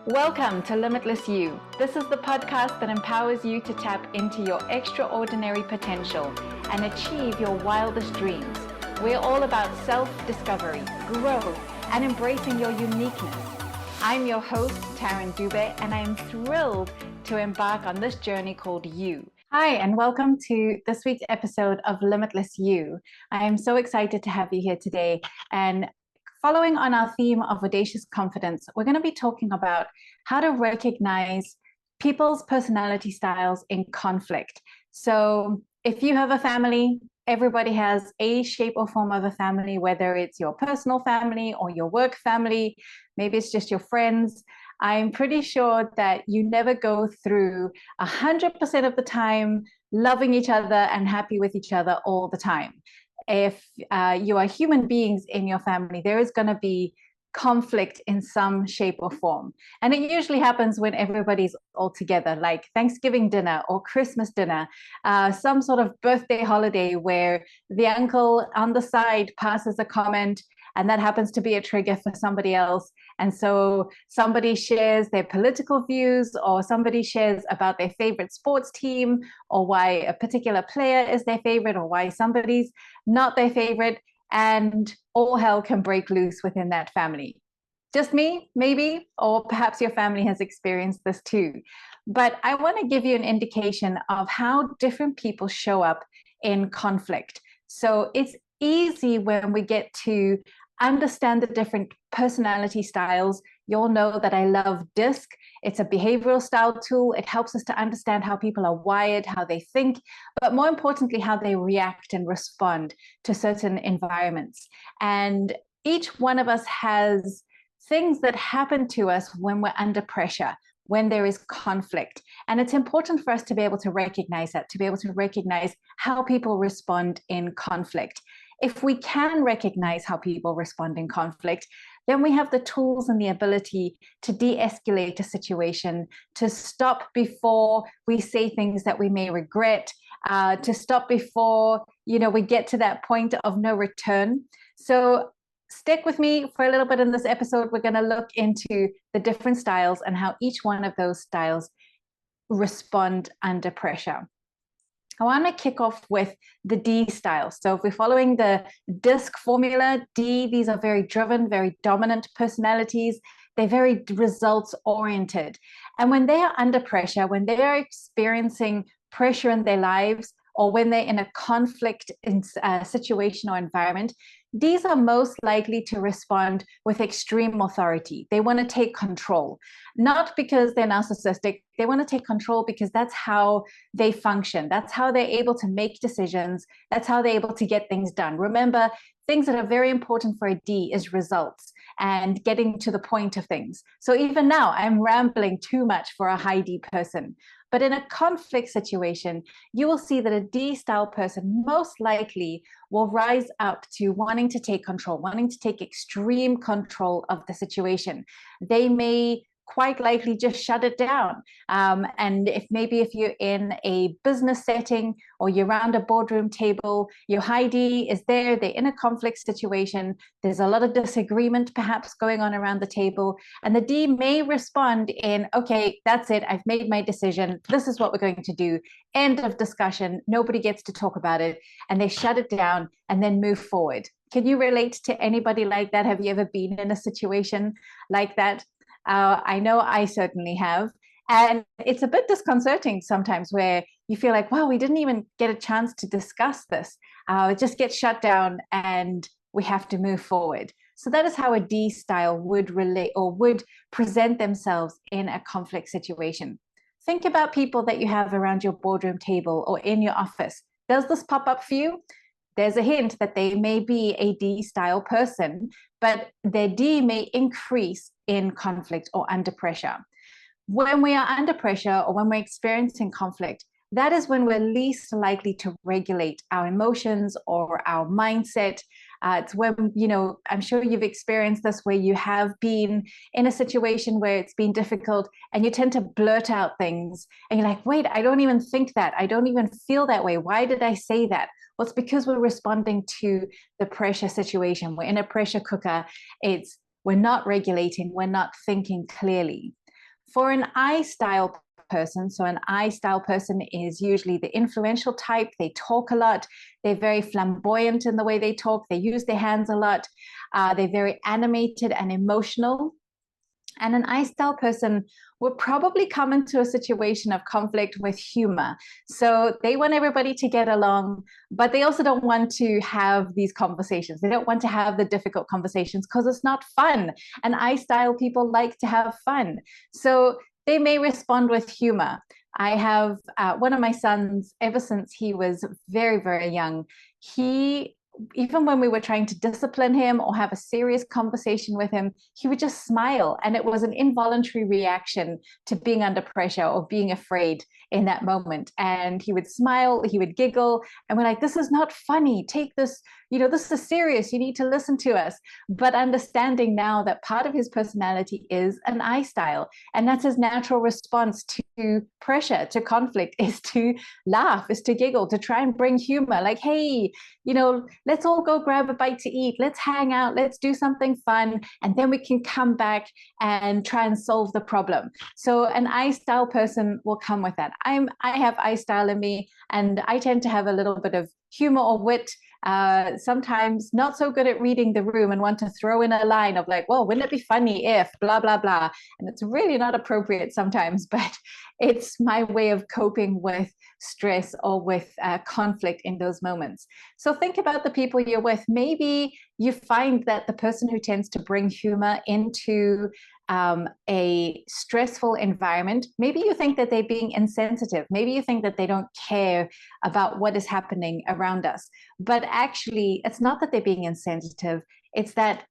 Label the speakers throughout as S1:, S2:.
S1: Welcome to Limitless You. This is the podcast that empowers you to tap into your extraordinary potential and achieve your wildest dreams. We're all about self-discovery, growth, and embracing your uniqueness. I'm your host, Taryn, and I am thrilled to embark on this journey called You. Hi, and welcome to this week's episode of Limitless You. I am so excited to have you here today. And following on our theme of audacious confidence, we're going to be talking about how to recognize people's personality styles in conflict. So if you have a family, everybody has a shape or form of a family, whether it's your personal family or your work family, maybe it's just your friends. I'm pretty sure that you never go through 100% of the time loving each other and happy with each other all the time. If you are human beings in your family, there is going to be conflict in some shape or form. And it usually happens when everybody's all together, like Thanksgiving dinner or Christmas dinner, some sort of birthday holiday where the uncle on the side passes a comment and that happens to be a trigger for somebody else. And so somebody shares their political views, or somebody shares about their favorite sports team, or why a particular player is their favorite, or why somebody's not their favorite, and all hell can break loose within that family. Just me, maybe, or perhaps your family has experienced this too. But I want to give you an indication of how different people show up in conflict. So it's easy when we get to understand the different personality styles. You'll know that I love DISC. It's a behavioral style tool. It helps us to understand how people are wired, how they think, but more importantly, how they react and respond to certain environments. And each one of us has things that happen to us when we're under pressure, when there is conflict. And it's important for us to be able to recognize that, to be able to recognize how people respond in conflict. If we can recognize how people respond in conflict, then we have the tools and the ability to de-escalate a situation, to stop before we say things that we may regret, to stop before, we get to that point of no return. So stick with me for a little bit in this episode. We're going to look into the different styles and how each one of those styles respond under pressure. I want to kick off with the D style. So if we're following the DISC formula, D, these are very driven, very dominant personalities. They're very results oriented. And when they are under pressure, when they are experiencing pressure in their lives, or when they're in a conflict situation or environment, these are most likely to respond with extreme authority. They want to take control, not because they're narcissistic. They want to take control because that's how they function. That's how they're able to make decisions. That's how they're able to get things done. Remember, things that are very important for a D is results and getting to the point of things. So even now, I'm rambling too much for a high D person. But in a conflict situation, you will see that a D-style person most likely will rise up to wanting to take control, wanting to take extreme control of the situation. They may quite likely just shut it down. And if you're in a business setting or you're around a boardroom table, your high D is there, they're in a conflict situation, there's a lot of disagreement perhaps going on around the table, and the D may respond in, okay, that's it, I've made my decision, this is what we're going to do, end of discussion, nobody gets to talk about it, and they shut it down and then move forward. Can you relate to anybody like that? Have you ever been in a situation like that? I know I certainly have. And it's a bit disconcerting sometimes where you feel like, wow, we didn't even get a chance to discuss this. It just gets shut down and we have to move forward. So that is how a D style would relate or would present themselves in a conflict situation. Think about people that you have around your boardroom table or in your office. Does this pop up for you? There's a hint that they may be a D-style person, but their D may increase in conflict or under pressure. When we are under pressure or when we're experiencing conflict, that is when we're least likely to regulate our emotions or our mindset. It's when, I'm sure you've experienced this, where you have been in a situation where it's been difficult and you tend to blurt out things and you're like, wait, I don't even think that. I don't even feel that way. Why did I say that? Well, it's because we're responding to the pressure situation. We're in a pressure cooker. We're not regulating. We're not thinking clearly. For an I style person, so an I style person is usually the influential type. They talk a lot. They're very flamboyant in the way they talk. They use their hands a lot. They're very animated and emotional. And an I style person will probably come into a situation of conflict with humor. So they want everybody to get along, but they also don't want to have these conversations. They don't want to have the difficult conversations because it's not fun. And I style people like to have fun. So they may respond with humor. I have one of my sons, ever since he was very, very young, even when we were trying to discipline him or have a serious conversation with him, he would just smile. And it was an involuntary reaction to being under pressure or being afraid in that moment. And he would smile, he would giggle, and we're like, this is not funny. Take this, this is serious. You need to listen to us. But understanding now that part of his personality is an I style, and that's his natural response to pressure, to conflict, is to laugh, is to giggle, to try and bring humor. Like, hey, let's all go grab a bite to eat. Let's hang out. Let's do something fun. And then we can come back and try and solve the problem. So an I style person will come with that. I have I style in me, and I tend to have a little bit of humor or wit. Sometimes not so good at reading the room and want to throw in a line of like, well, wouldn't it be funny if blah, blah, blah. And it's really not appropriate sometimes, but it's my way of coping with stress or with conflict in those moments. So think about the people you're with. Maybe you find that the person who tends to bring humor into a stressful environment, maybe you think that they're being insensitive. Maybe you think that they don't care about what is happening around us. But actually, it's not that they're being insensitive. It's that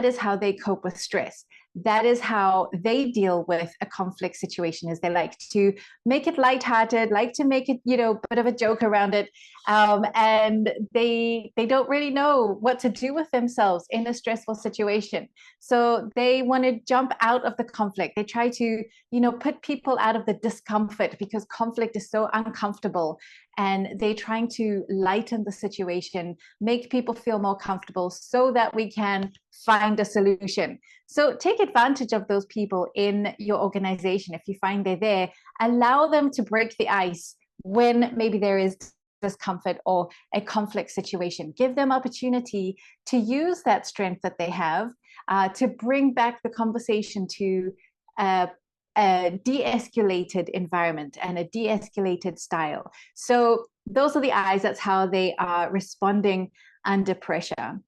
S1: is how they cope with stress. That is how they deal with a conflict situation, is they like to make it lighthearted, like to make it, a bit of a joke around it. And they don't really know what to do with themselves in a stressful situation. So they want to jump out of the conflict. They try to, put people out of the discomfort because conflict is so uncomfortable. And they're trying to lighten the situation, make people feel more comfortable so that we can find a solution. So take advantage of those people in your organization. If you find they're there, allow them to break the ice when maybe there is discomfort or a conflict situation. Give them opportunity to use that strength that they have to bring back the conversation to a de-escalated environment and a de-escalated style. So those are the I's. That's how they are responding under pressure.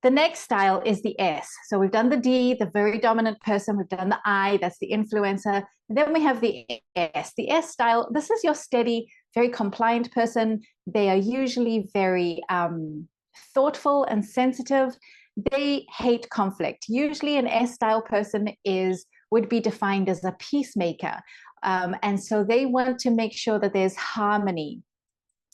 S1: The next style is the S. So we've done the D, the very dominant person. We've done the I, that's the influencer. And then we have the S. The S style, this is your steady, very compliant person. They are usually very thoughtful and sensitive. They hate conflict. Usually an S style person would be defined as a peacemaker. And so they want to make sure that there's harmony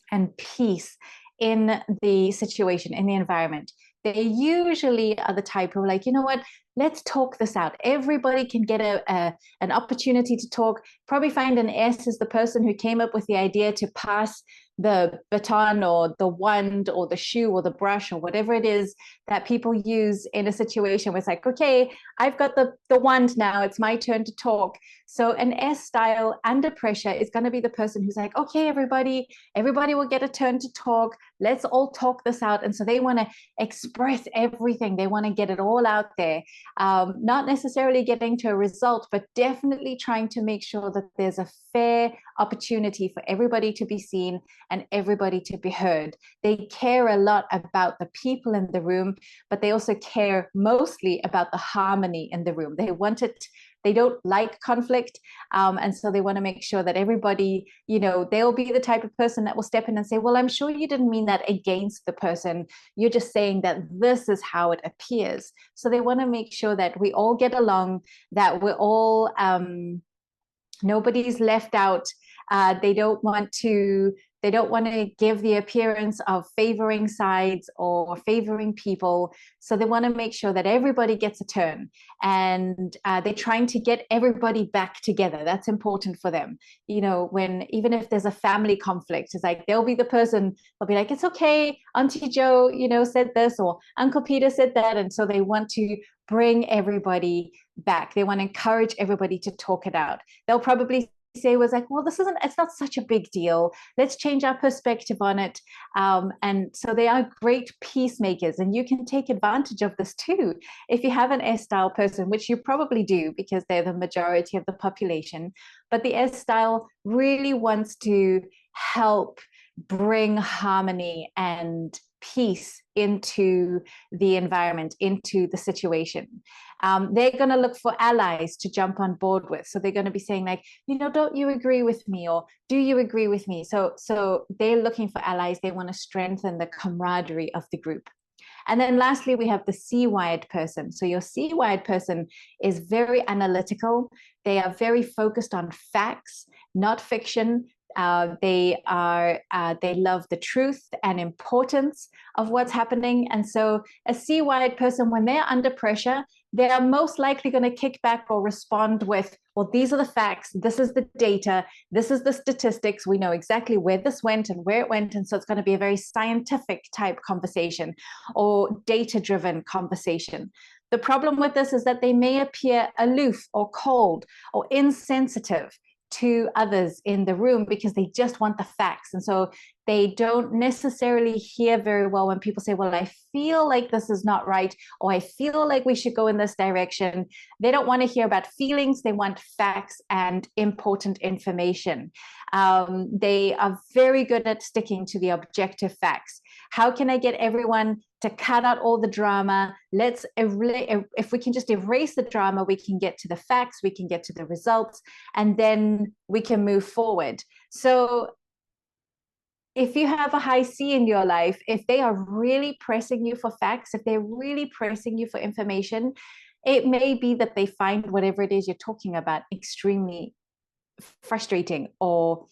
S1: and peace in the situation, in the environment. They usually are the type who are like, you know what, let's talk this out. Everybody can get an opportunity to talk. Probably find an S is the person who came up with the idea to pass the baton or the wand or the shoe or the brush or whatever it is that people use in a situation where it's like, okay, I've got the wand now, it's my turn to talk. So an S style under pressure is going to be the person who's like, okay, everybody will get a turn to talk. Let's all talk this out. And so they want to express everything. They want to get it all out there. Not necessarily getting to a result, but definitely trying to make sure that there's a fair opportunity for everybody to be seen and everybody to be heard. They care a lot about the people in the room, but they also care mostly about the harmony in the room. They don't like conflict. And so they want to make sure that everybody, they'll be the type of person that will step in and say, well, I'm sure you didn't mean that against the person. You're just saying that this is how it appears. So they want to make sure that we all get along, that we're all, nobody's left out. They don't want to give the appearance of favoring sides or favoring people. So they want to make sure that everybody gets a turn, and they're trying to get everybody back together. That's important for them. Even if there's a family conflict, it's like they'll be the person, they'll be like, it's okay, Auntie Joe, said this, or Uncle Peter said that. And so they want to bring everybody back. They want to encourage everybody to talk it out. They'll probably say was like, well, it's not such a big deal. Let's change our perspective on it. And so they are great peacemakers, and you can take advantage of this too. If you have an S-style person, which you probably do because they're the majority of the population, but the S-style really wants to help bring harmony and peace into the environment, into the situation. They're going to look for allies to jump on board with. So they're going to be saying like, don't you agree with me? Or do you agree with me? So they're looking for allies. They want to strengthen the camaraderie of the group. And then lastly, we have the C-wired person. So your C-wired person is very analytical. They are very focused on facts, not fiction. They love the truth and importance of what's happening. And so a C-wired person, when they're under pressure, they are most likely going to kick back or respond with, well, these are the facts. This is the data. This is the statistics. We know exactly where this went and where it went. And so it's going to be a very scientific type conversation or data-driven conversation. The problem with this is that they may appear aloof or cold or insensitive to others in the room because they just want the facts. And so they don't necessarily hear very well when people say, well, I feel like this is not right, or I feel like we should go in this direction. They don't want to hear about feelings. They want facts and important information. They are very good at sticking to the objective facts. How can I get everyone to cut out all the drama? If we can just erase the drama, we can get to the facts, we can get to the results, and then we can move forward. So if you have a high C in your life, if they are really pressing you for facts, if they're really pressing you for information, it may be that they find whatever it is you're talking about extremely frustrating or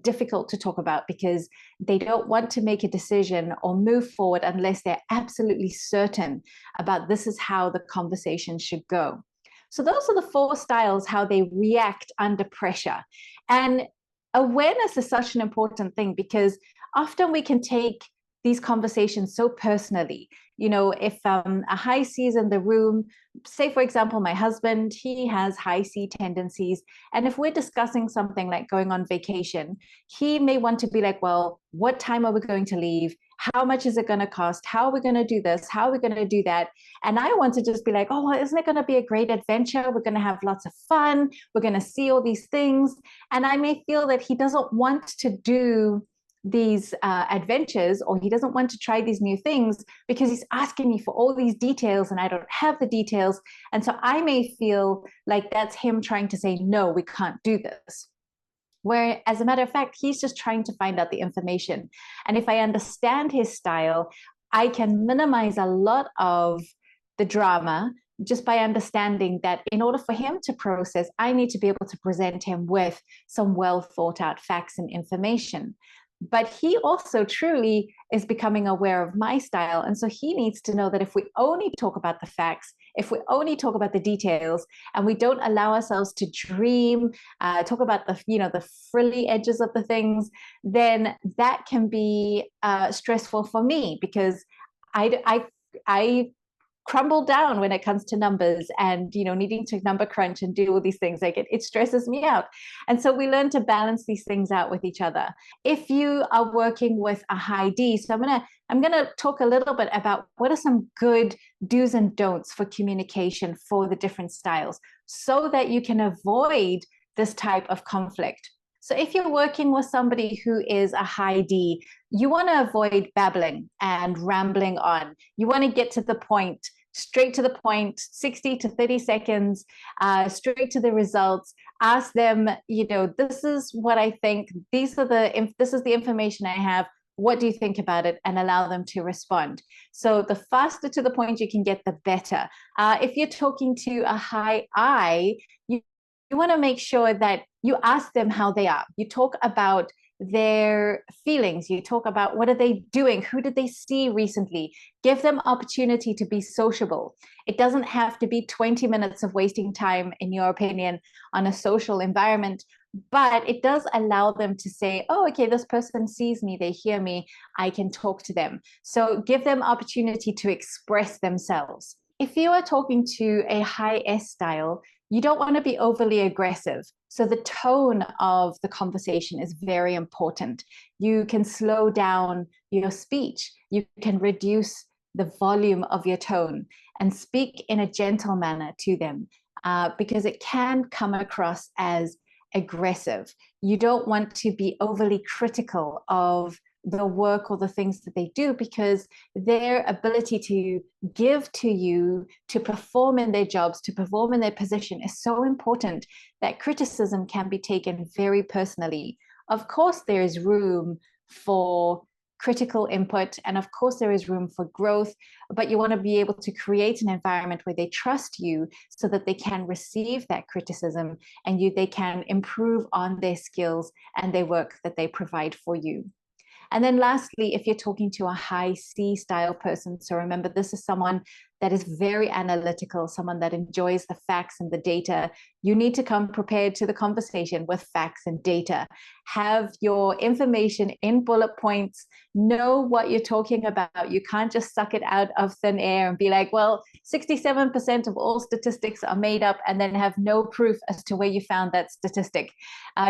S1: difficult to talk about, because they don't want to make a decision or move forward unless they're absolutely certain about this is how the conversation should go. So those are the 4 styles, how they react under pressure. And awareness is such an important thing, because often we can take these conversations so personally. If a high C is in the room, say, for example, my husband, he has high C tendencies. And if we're discussing something like going on vacation, he may want to be like, well, what time are we going to leave? How much is it going to cost? How are we going to do this? How are we going to do that? And I want to just be like, oh, well, isn't it going to be a great adventure? We're going to have lots of fun. We're going to see all these things. And I may feel that he doesn't want to do these adventures, or he doesn't want to try these new things because he's asking me for all these details and I don't have the details. And so I may feel like that's him trying to say, no, we can't do this. Where, as a matter of fact, he's just trying to find out the information. And if I understand his style, I can minimize a lot of the drama just by understanding that in order for him to process, I need to be able to present him with some well thought out facts and information. But he also truly is becoming aware of my style. And so he needs to know that if we only talk about the facts, if we only talk about the details, and we don't allow ourselves to dream, talk about the frilly edges of the things, then that can be stressful for me, because I crumble down when it comes to numbers and needing to number crunch and do all these things. Like it stresses me out. And so we learn to balance these things out with each other. If you are working with a high D, so I'm gonna talk a little bit about what are some good do's and don'ts for communication for the different styles, so that you can avoid this type of conflict. So if you're working with somebody who is a high D, you want to avoid babbling and rambling on. You want to get to the point, straight to the point, 60 to 30 seconds, straight to the results. Ask them, this is what I think. This is the information I have. What do you think about it? And allow them to respond. So the faster to the point you can get, the better. If you're talking to a high I, you want to make sure that you ask them how they are. You talk about their feelings. You talk about what are they doing? Who did they see recently? Give them opportunity to be sociable. It doesn't have to be 20 minutes of wasting time, in your opinion, on a social environment, but it does allow them to say, oh, okay, this person sees me, they hear me, I can talk to them. So give them opportunity to express themselves. If you are talking to a high S style, you don't want to be overly aggressive. So the tone of the conversation is very important. You can slow down your speech. You can reduce the volume of your tone and speak in a gentle manner to them, because it can come across as aggressive. You don't want to be overly critical of the work or the things that they do, because their ability to give to you, to perform in their jobs, to perform in their position is so important that criticism can be taken very personally. Of course, there is room for critical input, and of course there is room for growth, but you want to be able to create an environment where they trust you so that they can receive that criticism and they can improve on their skills and their work that they provide for you. And then lastly, if you're talking to a high C style person, so remember, this is someone that is very analytical, someone that enjoys the facts and the data. You need to come prepared to the conversation with facts and data. Have your information in bullet points. Know what you're talking about. You can't just suck it out of thin air and be like, well, 67% of all statistics are made up, and then have no proof as to where you found that statistic.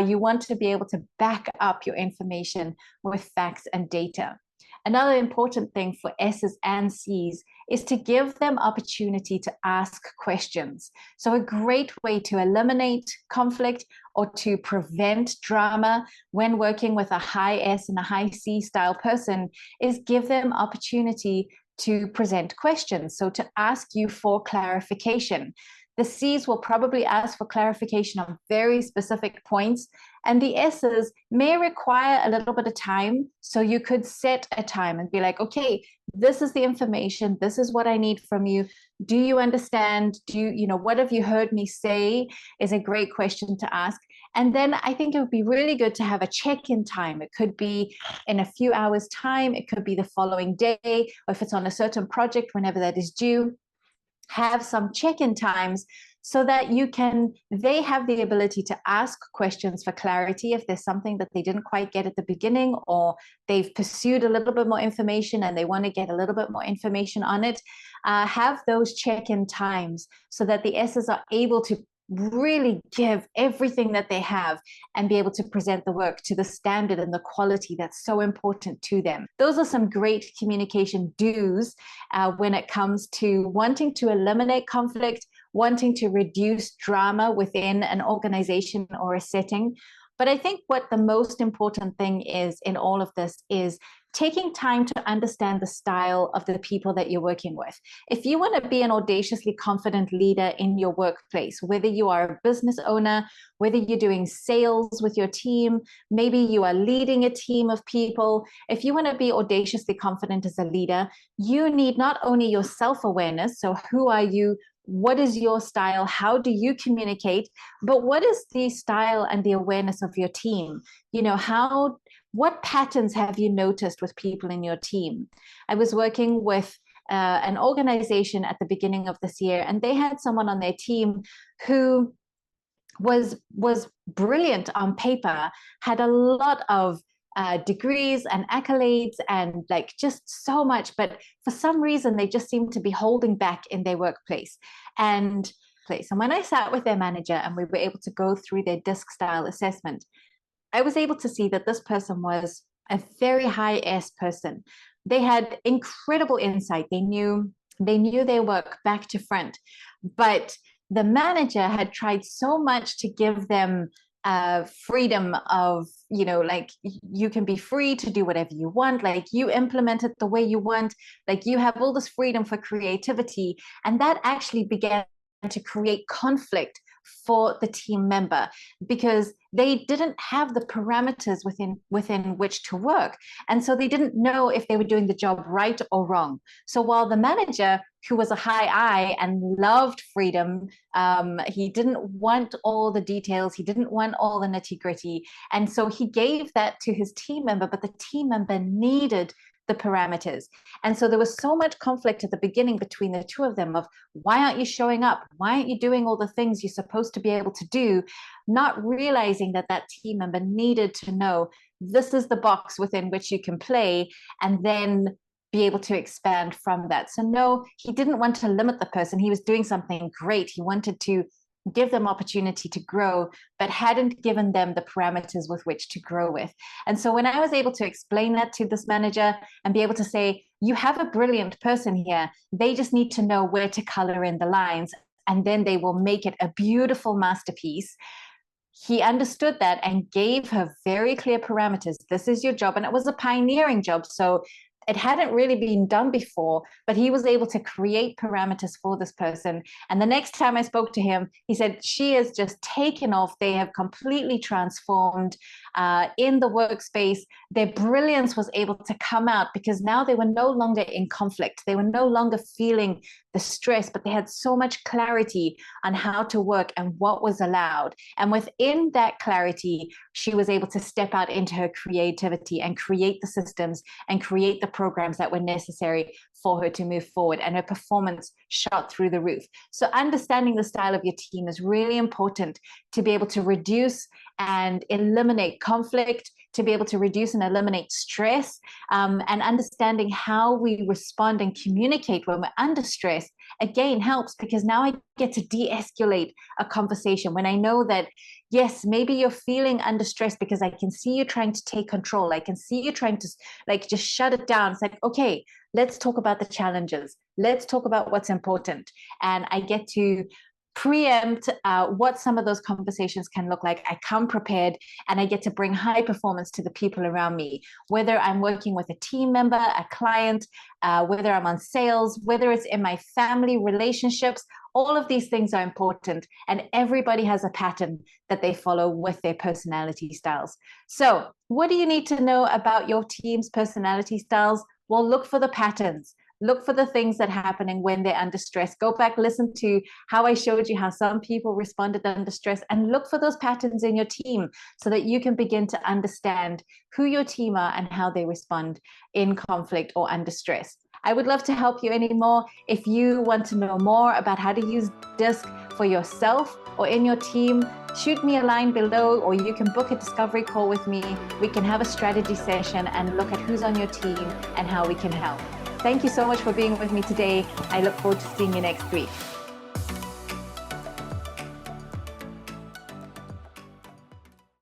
S1: You want to be able to back up your information with facts and data. Another important thing for S's and C's is to give them opportunity to ask questions. So a great way to eliminate conflict or to prevent drama when working with a high S and a high C style person is give them opportunity to present questions. So to ask you for clarification. The C's will probably ask for clarification on very specific points, and the S's may require a little bit of time. So you could set a time and be like, okay, this is the information. This is what I need from you. Do you understand? What have you heard me say is a great question to ask. And then I think it would be really good to have a check-in time. It could be in a few hours' time. It could be the following day, or if it's on a certain project, whenever that is due. Have some check-in times so that they have the ability to ask questions for clarity if there's something that they didn't quite get at the beginning, or they've pursued a little bit more information and they want to get a little bit more information on it. Have those check-in times so that the S's are able to really give everything that they have and be able to present the work to the standard and the quality that's so important to them. Those are some great communication do's when it comes to wanting to eliminate conflict, wanting to reduce drama within an organization or a setting. But I think what the most important thing is in all of this is taking time to understand the style of the people that you're working with. If you want to be an audaciously confident leader in your workplace, whether you are a business owner, whether you're doing sales with your team, maybe you are leading a team of people, if you want to be audaciously confident as a leader, you need not only your self-awareness, so who are you, what is your style, how do you communicate, but what is the style and the awareness of your team? What patterns have you noticed with people in your team? I was working with an organization at the beginning of this year, and they had someone on their team who was brilliant on paper, had a lot of degrees and accolades and just so much, but for some reason they just seemed to be holding back in their workplace. And when I sat with their manager and we were able to go through their DISC style assessment, I was able to see that this person was a very high S person. They had incredible insight. They knew their work back to front, but the manager had tried so much to give them freedom of, you can be free to do whatever you want, you implement it the way you want, you have all this freedom for creativity. And that actually began to create conflict for the team member because they didn't have the parameters within which to work. And so they didn't know if they were doing the job right or wrong. So while the manager, who was a high I and loved freedom, he didn't want all the details, he didn't want all the nitty-gritty. And so he gave that to his team member, but the team member needed the parameters. And so there was so much conflict at the beginning between the two of them of, why aren't you showing up? Why aren't you doing all the things you're supposed to be able to do? Not realizing that team member needed to know, this is the box within which you can play, and then be able to expand from that. So no, he didn't want to limit the person. He was doing something great. He wanted to give them opportunity to grow, but hadn't given them the parameters with which to grow with. And so when I was able to explain that to this manager and be able to say, you have a brilliant person here, they just need to know where to color in the lines, and then they will make it a beautiful masterpiece. He understood that and gave her very clear parameters. This is your job. And it was a pioneering job. So it hadn't really been done before, but he was able to create parameters for this person. And the next time I spoke to him, he said, she has just taken off. They have completely transformed in the workspace. Their brilliance was able to come out because now they were no longer in conflict. They were no longer feeling the stress, but they had so much clarity on how to work and what was allowed. And within that clarity, she was able to step out into her creativity and create the systems and create the programs that were necessary for her to move forward. And her performance shot through the roof. So understanding the style of your team is really important to be able to reduce and eliminate conflict, to be able to reduce and eliminate stress, and understanding how we respond and communicate when we're under stress, again, helps, because now I get to de-escalate a conversation when I know that, yes, maybe you're feeling under stress because I can see you trying to take control. I can see you trying to just shut it down. It's like, okay, let's talk about the challenges. Let's talk about what's important. And I get to preempt what some of those conversations can look like. I come prepared and I get to bring high performance to the people around me, whether I'm working with a team member, a client, whether I'm on sales, whether it's in my family relationships. All of these things are important, and everybody has a pattern that they follow with their personality styles. So what do you need to know about your team's personality styles? Well, look for the patterns. Look for the things that are happening when they're under stress. Go back, listen to how I showed you how some people responded under stress, and look for those patterns in your team so that you can begin to understand who your team are and how they respond in conflict or under stress. I would love to help you anymore. If you want to know more about how to use DISC for yourself or in your team, shoot me a line below, or you can book a discovery call with me. We can have a strategy session and look at who's on your team and how we can help. Thank you so much for being with me today. I look forward to seeing you next week.